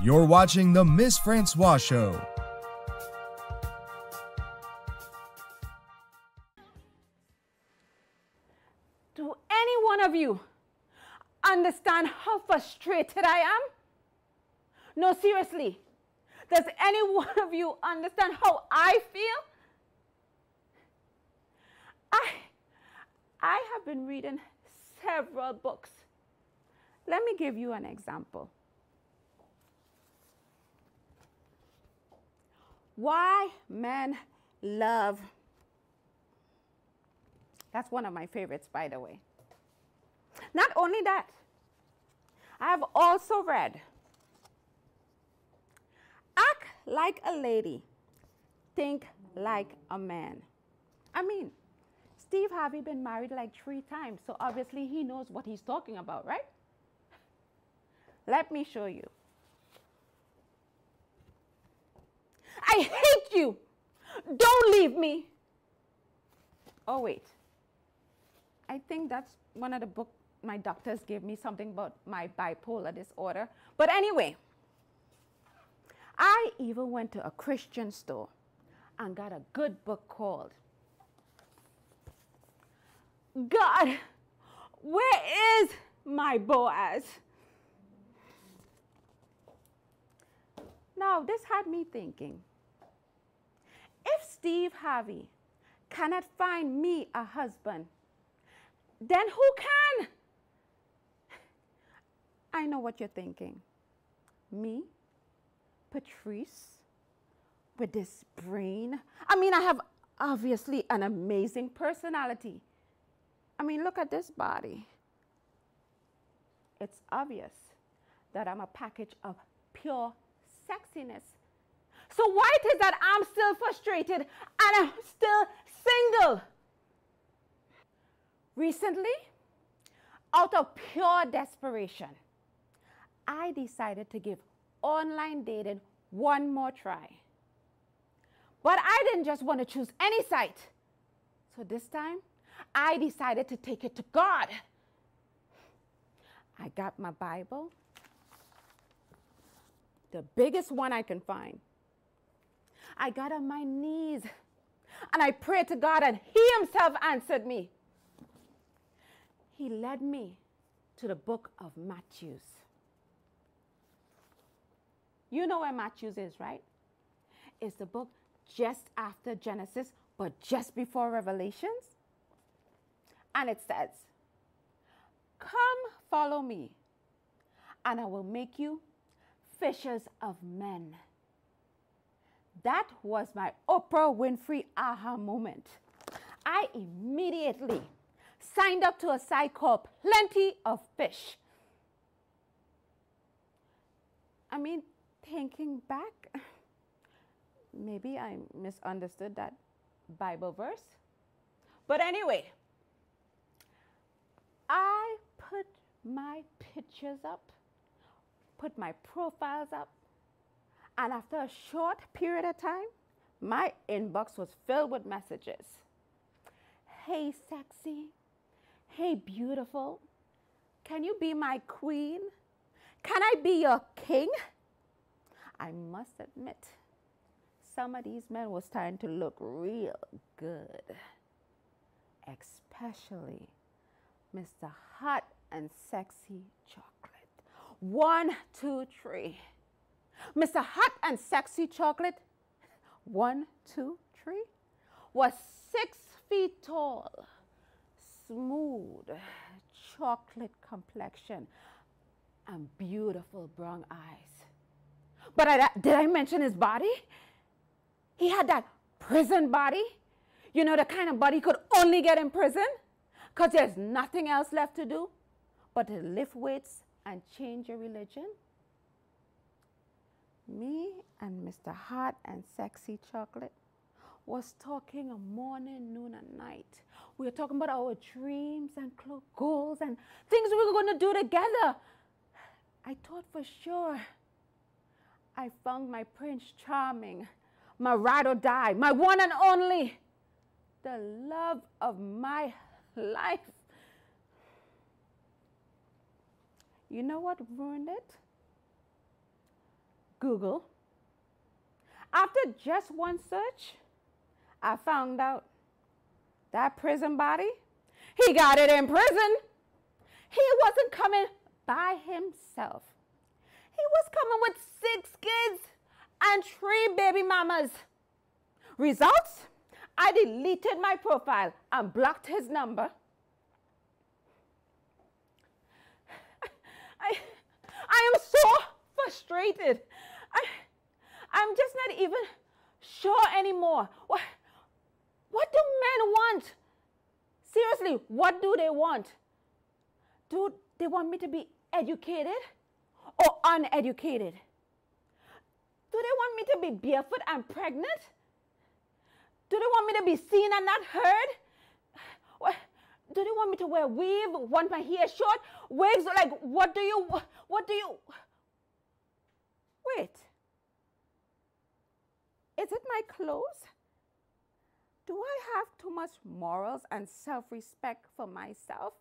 You're watching the Ms Francois Show. Do any one of you understand how frustrated I am? No, seriously. Does any one of you understand how I feel? I have been reading several books. Let me give you an example. Why Men Love. That's one of my favorites, by the way. Not only that, I have also read Act Like a Lady, Think Like a Man. I mean, Steve Harvey been married like 3 times, so obviously he knows what he's talking about, right? Let me show you. I hate you. Don't leave me. Oh, wait. I think that's one of the books my doctors gave me, something about my bipolar disorder. But anyway, I even went to a Christian store and got a good book called God, Where Is My Boaz? Now, this had me thinking, if Steve Harvey cannot find me a husband, then who can? I know what you're thinking. Me, Patrice, with this brain. I mean, I have obviously an amazing personality. I mean, look at this body. It's obvious that I'm a package of pure sexiness. So why it is that I'm still frustrated and I'm still single? Recently, out of pure desperation, I decided to give online dating one more try. But I didn't just want to choose any site. So this time, I decided to take it to God. I got my Bible, the biggest one I can find. I got on my knees and I prayed to God, and He Himself answered me. He led me to the book of Matthew. You know where Matthew is, right? It's the book just after Genesis, but just before Revelations. And it says, "Come, follow me, and I will make you fishers of men." That was my Oprah Winfrey aha moment. I immediately signed up to a site called Plenty of Fish. I mean, thinking back, maybe I misunderstood that Bible verse. But anyway, I put my pictures up, put my profiles up, and after a short period of time, my inbox was filled with messages. Hey, sexy. Hey, beautiful. Can you be my queen? Can I be your king? I must admit, some of these men were starting to look real good. Especially Mr. Hot and Sexy Chocolate. 1, 2, 3. Mr. Hot and Sexy Chocolate, 1, 2, 3, was 6 feet tall, smooth, chocolate complexion, and beautiful brown eyes. But did I mention his body? He had that prison body. You know, the kind of body you could only get in prison, because there's nothing else left to do but to lift weights and change your religion. Me and Mr. Hot and Sexy Chocolate was talking morning, noon, and night. We were talking about our dreams and goals and things we were going to do together. I thought for sure I found my Prince Charming, my ride or die, my one and only, the love of my life. You know what ruined it? Google. After just one search, I found out that prison body, he got it in prison. He wasn't coming by himself. He was coming with 6 kids and 3 baby mamas. Results? I deleted my profile and blocked his number. I am so frustrated. I'm just not even sure anymore. What do men want? Seriously, what do they want? Do they want me to be educated or uneducated? Do they want me to be barefoot and pregnant? Do they want me to be seen and not heard? Do they want me to wear weave, want my hair short, wigs? Like, what do you, wait. Is it my clothes? Do I have too much morals and self-respect for myself?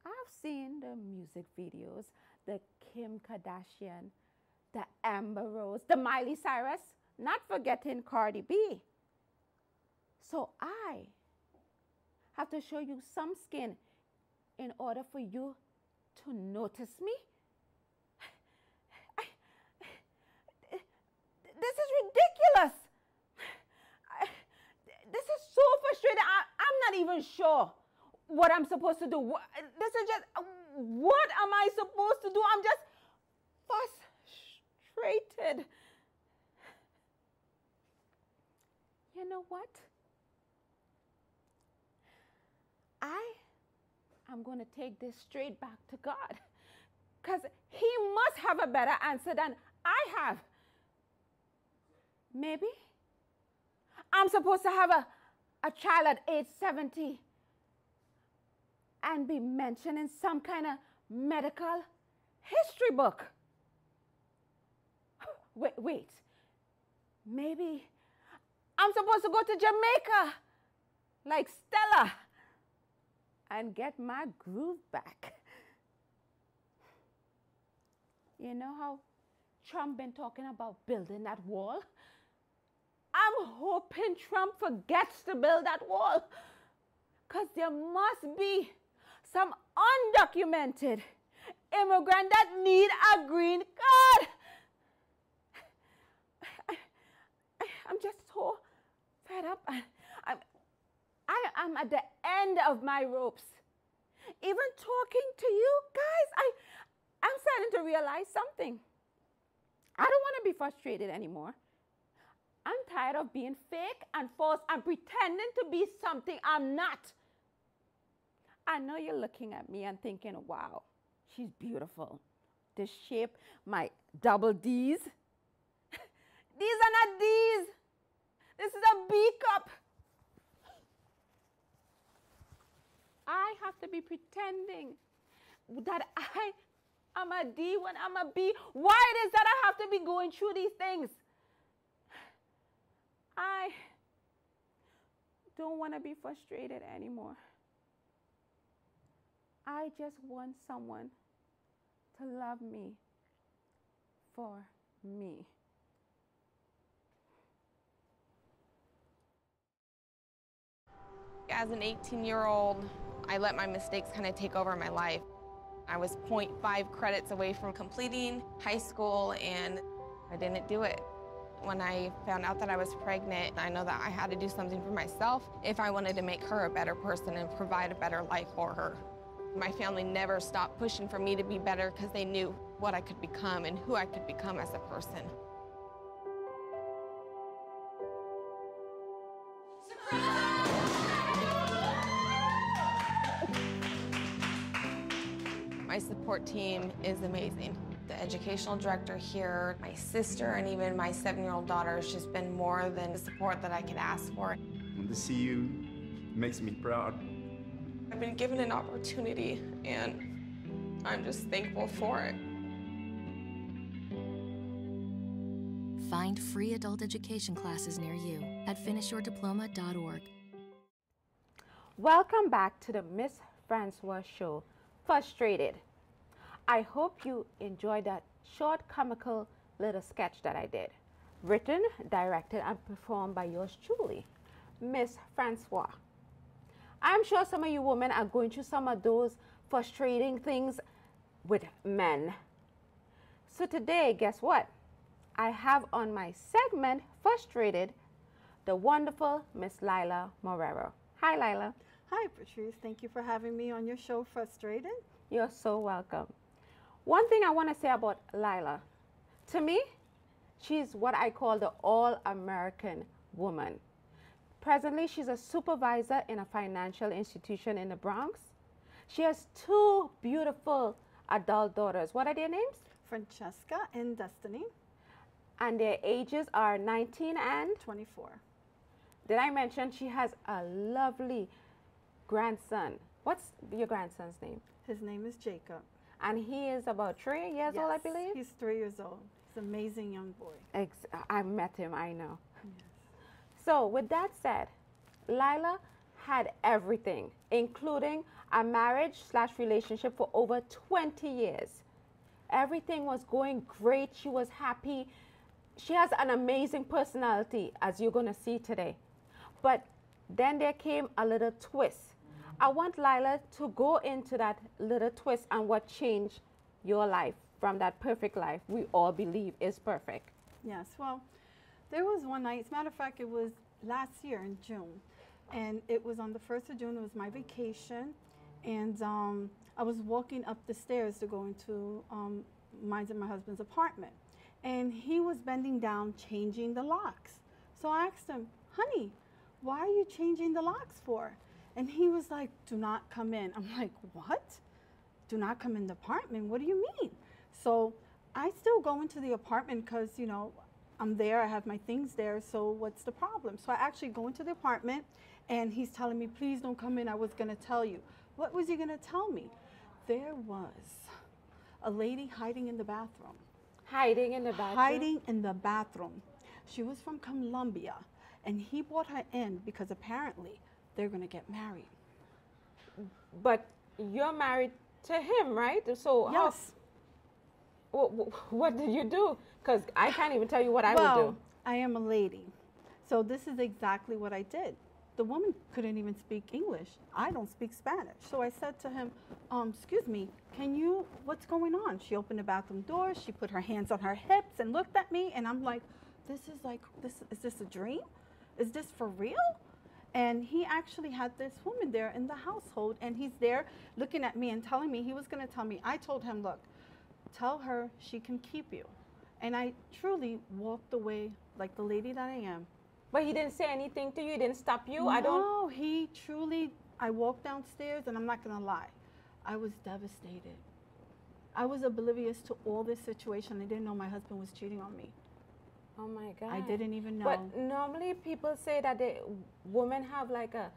I've seen the music videos, the Kim Kardashian, the Amber Rose, the Miley Cyrus, not forgetting Cardi B. So I have to show you some skin in order for you to notice me? This is ridiculous. This is so frustrating. I'm not even sure what I'm supposed to do. This is just, what am I supposed to do? I'm just frustrated. You know what? I'm going to take this straight back to God, because he must have a better answer than I have. Maybe I'm supposed to have a child at age 70 and be mentioned in some kind of medical history book. Wait. Maybe I'm supposed to go to Jamaica like Stella and get my groove back. You know how Trump been talking about building that wall? I'm hoping Trump forgets to build that wall, because there must be some undocumented immigrant that need a green card. I'm just so fed up. I'm at the end of my ropes. Even talking to you guys, I'm starting to realize something. I don't want to be frustrated anymore. I'm tired of being fake and false and pretending to be something I'm not. I know you're looking at me and thinking, wow, she's beautiful. This shape, my double D's. These are not D's. This is a B cup. I have to be pretending that I am a D when I'm a B. Why it is that I have to be going through these things? I don't want to be frustrated anymore. I just want someone to love me for me. As an 18-year-old, I let my mistakes kind of take over my life. I was 0.5 credits away from completing high school, and I didn't do it. When I found out that I was pregnant, I know that I had to do something for myself if I wanted to make her a better person and provide a better life for her. My family never stopped pushing for me to be better because they knew what I could become and who I could become as a person. My support team is amazing. The educational director here, my sister, and even my 7-year-old daughter has just been more than the support that I could ask for. To see you makes me proud. I've been given an opportunity, and I'm just thankful for it. Find free adult education classes near you at finishyourdiploma.org. Welcome back to the Ms. Francois Show, Frustrated. I hope you enjoyed that short comical little sketch that I did. Written, directed, and performed by yours truly, Ms. Francois. I'm sure some of you women are going through some of those frustrating things with men. So today, guess what? I have on my segment, Frustrated, the wonderful Ms. Lila Morero. Hi, Lila. Hi, Patrice. Thank you for having me on your show, Frustrated. You're so welcome. One thing I want to say about Lila, to me, she's what I call the all-American woman. Presently, she's a supervisor in a financial institution in the Bronx. She has two beautiful adult daughters. What are their names? Francesca and Destiny. And their ages are 19 and 24. Did I mention she has a lovely grandson? What's your grandson's name? His name is Jacob. And he is about 3 years old, I believe? He's 3 years old. He's an amazing young boy. I met him, I know. Yes. So with that said, Lila had everything, including a marriage/relationship for over 20 years. Everything was going great. She was happy. She has an amazing personality, as you're going to see today. But then there came a little twist. I want Lila to go into that little twist and what changed your life from that perfect life we all believe is perfect. Yes, well, there was one night, as a matter of fact, it was last year in June. And it was on the 1st of June, it was my vacation. And I was walking up the stairs to go into mine and my husband's apartment. And he was bending down, changing the locks. So I asked him, honey, why are you changing the locks for? And he was like, do not come in. I'm like, what? Do not come in the apartment? What do you mean? So I still go into the apartment because, you know, I'm there, I have my things there, so what's the problem? So I actually go into the apartment and he's telling me, please don't come in, I was gonna tell you. What was he gonna tell me? There was a lady hiding in the bathroom. Hiding in the bathroom? Hiding in the bathroom. She was from Colombia and he brought her in because apparently they're gonna get married. But you're married to him, right? So yes. What did you do? Because I can't even tell you what I would do. I am a lady. So this is exactly what I did. The woman couldn't even speak English. I don't speak Spanish. So I said to him, excuse me, what's going on? She opened the bathroom door, she put her hands on her hips and looked at me and I'm like, is this a dream? Is this for real? And he actually had this woman there in the household and he's there looking at me and telling me he was gonna tell me. I told him, look, tell her she can keep you. And I truly walked away like the lady that I am. But he didn't say anything to you? He didn't stop you? No, I walked downstairs and I'm not gonna lie, I was devastated. I was oblivious to all this situation. I didn't know my husband was cheating on me. Oh my God. I didn't even know. But normally people say that women have like a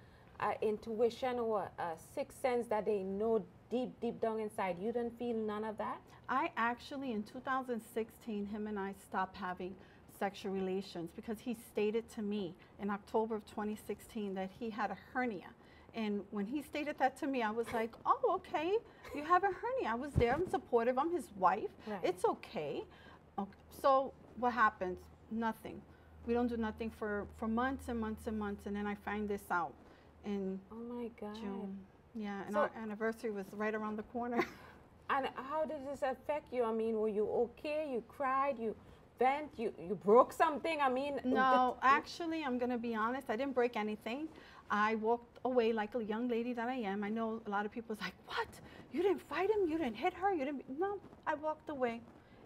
intuition or a sixth sense that they know deep down inside. You don't feel none of that? I actually, in 2016, him and I stopped having sexual relations because he stated to me in October of 2016 that he had a hernia. And when he stated that to me, I was like, oh, okay, you have a hernia. I was there, I'm supportive, I'm his wife. Right. It's okay. So what happens? Nothing. We don't do nothing for months and months and months, and then I find this out in June. Yeah, and so our anniversary was right around the corner. And how did this affect you? I mean, were you okay? You cried? You vent? You broke something? I mean... No, actually, I'm going to be honest. I didn't break anything. I walked away like a young lady that I am. I know a lot of people's like, what? You didn't fight him? You didn't hit her? You didn't... No, I walked away.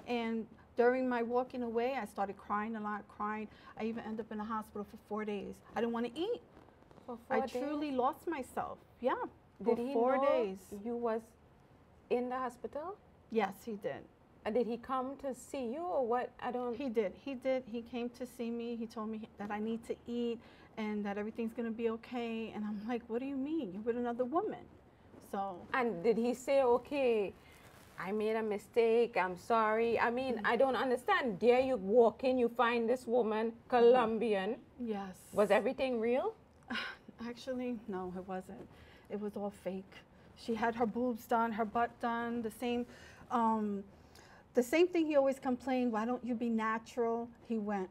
And during my walking away, I started crying a lot, crying. I even ended up in the hospital for 4 days. I didn't want to eat. For 4 days? I truly lost myself. Yeah, for did he 4 days. You was in the hospital? Yes, he did. And did he come to see you or what? He did. He came to see me. He told me that I need to eat and that everything's going to be okay. And I'm like, what do you mean? You're with another woman. So. And did he say, okay, I made a mistake, I'm sorry? I mean, I don't understand. There you walk in, you find this woman, Colombian. Yes. Was everything real? Actually, no, it wasn't. It was all fake. She had her boobs done, her butt done, the same the same thing he always complained, why don't you be natural? He went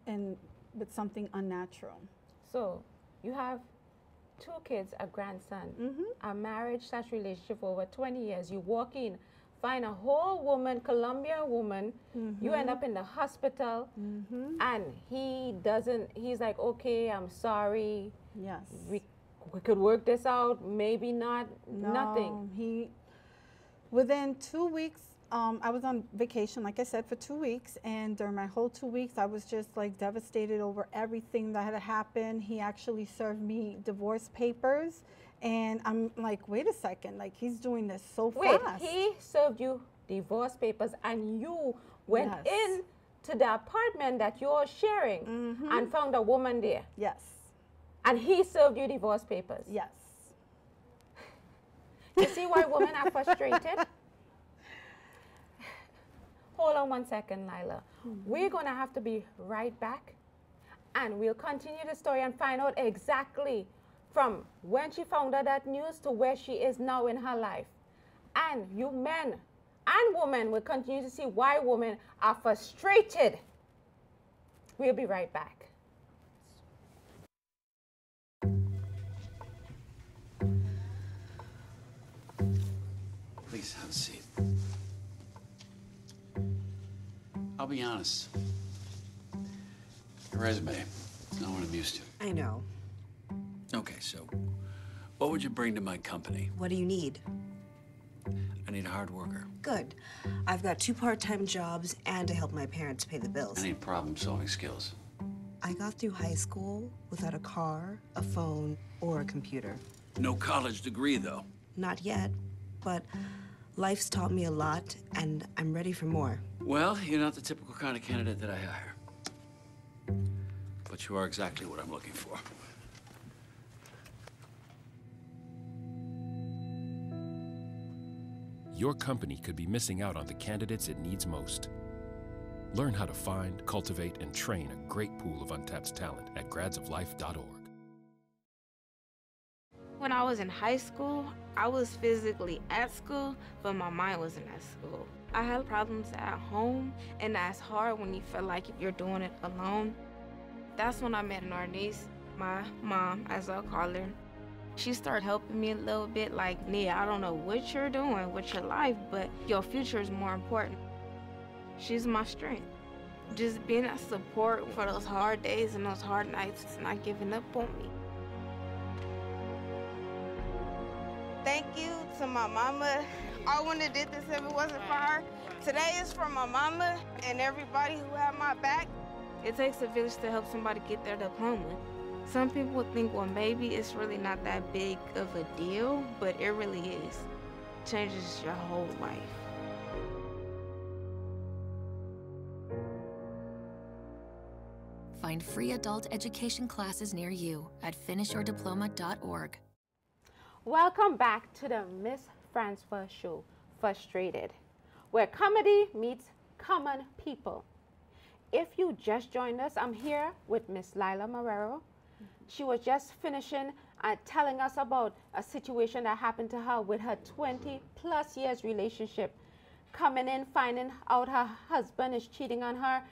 and with something unnatural. So you have 2 kids, a grandson, a marriage/relationship for over 20 years. You walk in, find a whole woman, Colombian woman. You end up in the hospital, and he's like, okay, I'm sorry. Yes. We could work this out, maybe not, nothing. Within 2 weeks, I was on vacation, like I said, for 2 weeks, and during my whole 2 weeks, I was just like devastated over everything that had happened. He actually served me divorce papers, and I'm like, wait a second, like he's doing this so fast. Wait, he served you divorce papers, and you went in to the apartment that you're sharing and found a woman there. Yes. And he served you divorce papers. Yes. You see why women are frustrated? Hold on one second, Lila. We're going to have to be right back, and we'll continue the story and find out exactly from when she found out that news to where she is now in her life. And you men and women will continue to see why women are frustrated. We'll be right back. Please have a seat. I'll be honest. Your resume is not what I'm used to. I know. Okay, so what would you bring to my company? What do you need? I need a hard worker. Good. I've got 2 part-time jobs and to help my parents pay the bills. I need problem-solving skills. I got through high school without a car, a phone, or a computer. No college degree, though. Not yet, but life's taught me a lot, and I'm ready for more. Well, you're not the typical kind of candidate that I hire. But you are exactly what I'm looking for. Your company could be missing out on the candidates it needs most. Learn how to find, cultivate, and train a great pool of untapped talent at gradsoflife.org. When I was in high school, I was physically at school, but my mind wasn't at school. I had problems at home, and that's hard when you feel like you're doing it alone. That's when I met our niece, my mom, as I'll call her. She started helping me a little bit, like, Nia, I don't know what you're doing with your life, but your future is more important. She's my strength. Just being a support for those hard days and those hard nights, not giving up on me. Thank you to my mama. I wouldn't have did this if it wasn't for her. Today is for my mama and everybody who had my back. It takes a village to help somebody get their diploma. Some people would think, well, maybe it's really not that big of a deal, but it really is. It changes your whole life. Find free adult education classes near you at finishyourdiploma.org. Welcome back to the Ms. Francois Show, Frustrated, where comedy meets common people. If you just joined us, I'm here with Ms. Lila Marrero. She was just finishing telling us about a situation that happened to her with her 20+ years relationship. Coming in, finding out her husband is cheating on her,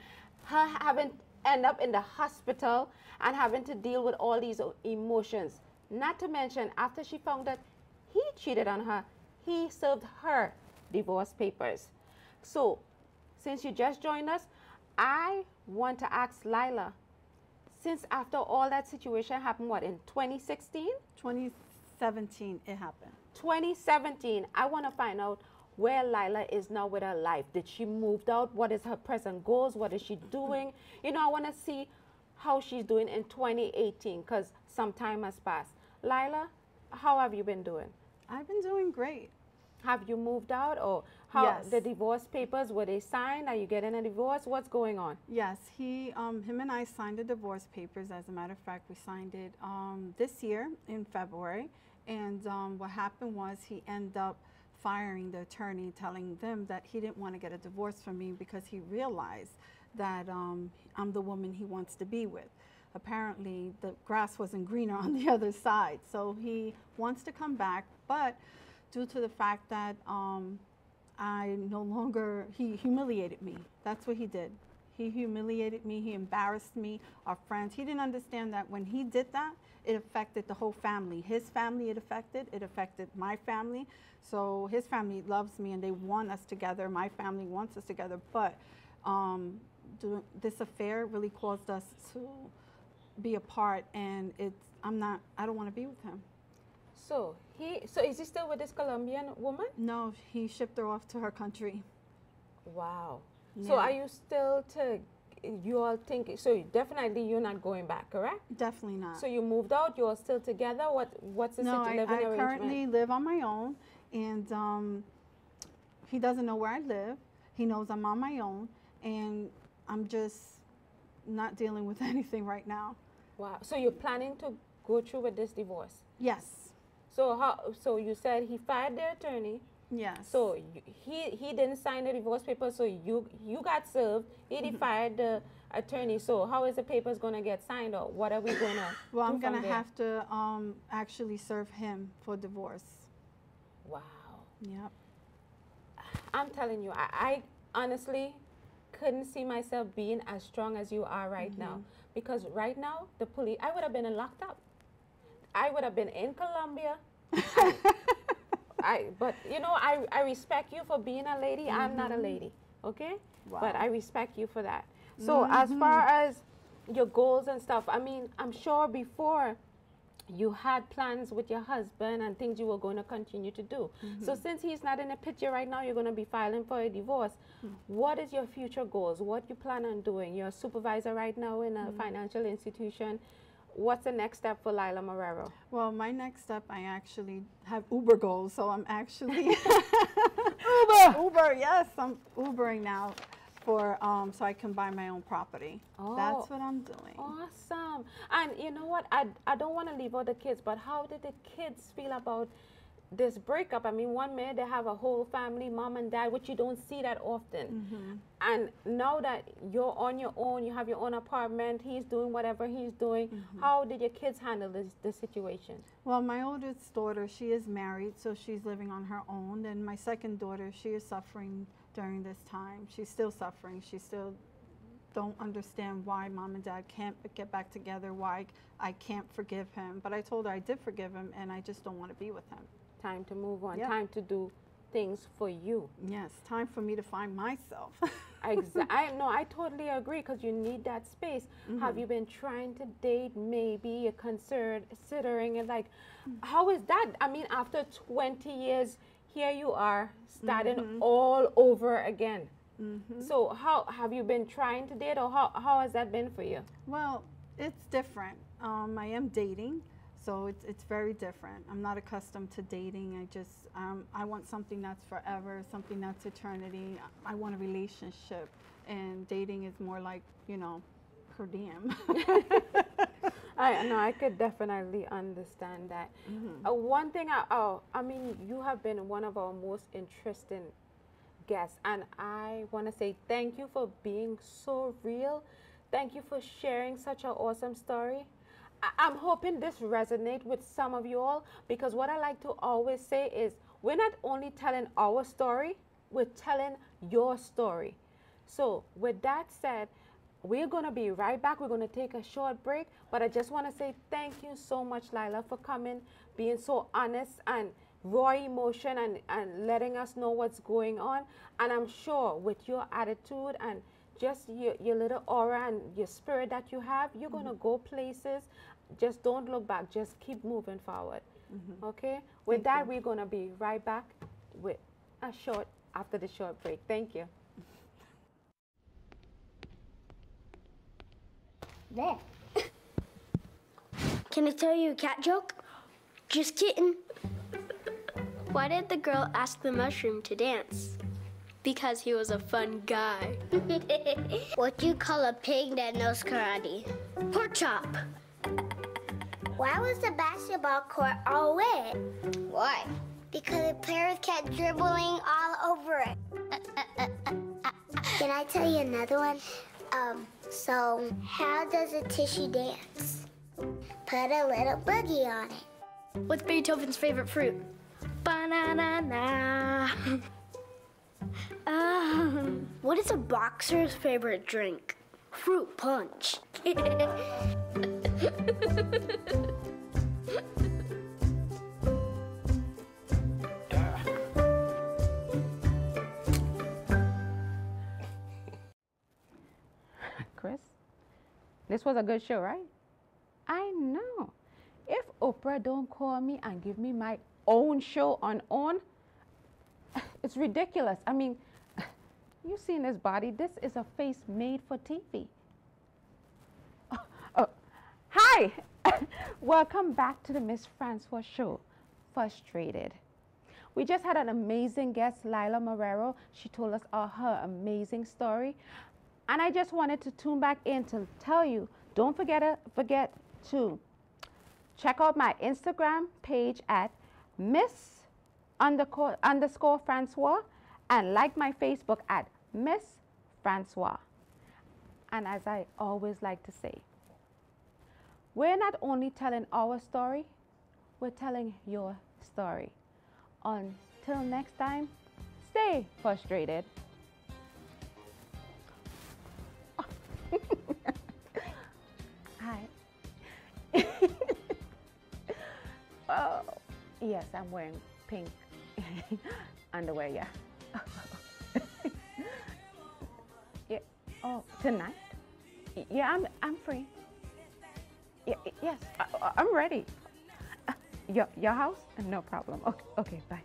her having end up in the hospital and having to deal with all these emotions. Not to mention, after she found that he cheated on her, he served her divorce papers. So, since you just joined us, I want to ask Lila, since after all that situation happened, what, in 2016? 2017 it happened. 2017, I want to find out where Lila is now with her life. Did she move out? What is her present goals? What is she doing? You know, I want to see how she's doing in 2018 because some time has passed. Lila, how have you been doing? I've been doing great. Have you moved out, or how Yes. the divorce papers, were they signed? Are you getting a divorce? What's going on? Yes, him and I signed the divorce papers. As a matter of fact, we signed it this year in February. And what happened was he ended up firing the attorney, telling them that he didn't want to get a divorce from me because he realized that I'm the woman he wants to be with. Apparently, the grass wasn't greener on the other side. So he wants to come back, but due to the fact that he humiliated me. That's what he did. He humiliated me, he embarrassed me, our friends. He didn't understand that when he did that, it affected the whole family. His family it affected my family. So his family loves me and they want us together. My family wants us together, but this affair really caused us to be apart, and I don't want to be with him. So is he still with this Colombian woman? No, he shipped her off to her country. Wow. Yeah. So are you still you all think, so definitely you're not going back, correct? Definitely not. So you moved out, you're still together? What's the living arrangement? I currently live on my own, and he doesn't know where I live. He knows I'm on my own, and I'm just not dealing with anything right now. Wow. So you're planning to go through with this divorce? Yes. So you said he fired the attorney. Yes. So he didn't sign the divorce papers, so you got served. He fired the attorney. So how is the papers going to get signed, or what are we going to Well, I'm going to have to actually serve him for divorce. Wow. Yep. I'm telling you, I honestly couldn't see myself being as strong as you are right now. Because right now, the police, I would have been locked up. I would have been in Colombia. But you know, I respect you for being a lady. I'm not a lady, okay? Wow. But I respect you for that. So as far as your goals and stuff, I mean, I'm sure before you had plans with your husband and things you were going to continue to do. So since he's not in the picture right now, you're going to be filing for a divorce. What is your future goals? What you plan on doing? You're a supervisor right now in a financial institution. What's the next step for Lila Marrero? Well, my next step, I actually have Uber goals, so I'm actually Uber, yes, I'm Ubering now for so I can buy my own property. Oh, that's what I'm doing. Awesome. And you know what? I don't want to leave out the kids, but how did the kids feel about this breakup? I mean, one minute they have a whole family, mom and dad, which you don't see that often. And now that you're on your own, you have your own apartment, he's doing whatever he's doing, how did your kids handle this situation? Well, my oldest daughter, she is married, so she's living on her own. And my second daughter, she is suffering during this time. She's still suffering. She still don't understand why mom and dad can't get back together, why I can't forgive him. But I told her I did forgive him, and I just don't want to be with him. Time to move on, time to do things for you. Yes, time for me to find myself. I totally agree, because you need that space. Have you been trying to date? Maybe you're considering it, like, how is that? I mean, after 20 years, here you are starting all over again. So how have you been trying to date, or how has that been for you? Well, it's different. I am dating. So it's very different. I'm not accustomed to dating. I want something that's forever, something that's eternity. I want a relationship, and dating is more like, you know, per diem. I could definitely understand that. One thing, I mean, you have been one of our most interesting guests, and I want to say thank you for being so real. Thank you for sharing such an awesome story. I'm hoping this resonates with some of you all, because what I like to always say is we're not only telling our story, we're telling your story. So with that said, we're going to be right back. We're going to take a short break, but I just want to say thank you so much, Lila, for coming, being so honest and raw emotion, and letting us know what's going on. And I'm sure with your attitude and just your little aura and your spirit that you have, you're going to go places. Just don't look back. Just keep moving forward. Okay? With that, we're going to be right back with after the short break. Thank you. There. Can I tell you a cat joke? Just kidding. Why did the girl ask the mushroom to dance? Because he was a fun guy. What do you call a pig that knows karate? Pork chop. Why was the basketball court all wet? Why? Because the players kept dribbling all over it. Can I tell you another one? So how does a tissue dance? Put a little boogie on it. What's Beethoven's favorite fruit? Banana. What is a boxer's favorite drink? Fruit punch. Chris, this was a good show, right? I know. If Oprah don't call me and give me my own show on OWN, it's ridiculous. I mean, you seen this body? This is a face made for TV. Hi! Welcome back to the Ms Francois Show, Frustrated. We just had an amazing guest, Lila Marrero. She told us all her amazing story. And I just wanted to tune back in to tell you, don't forget to check out my Instagram page at Miss_Francois and like my Facebook at Ms Francois. And as I always like to say, we're not only telling our story, we're telling your story. Until next time, stay frustrated. Hi. Oh, yes, I'm wearing pink underwear, yeah. Yeah. Oh, tonight? Yeah, I'm free. Yeah, yes, I'm ready. Your house? No problem. Okay, bye.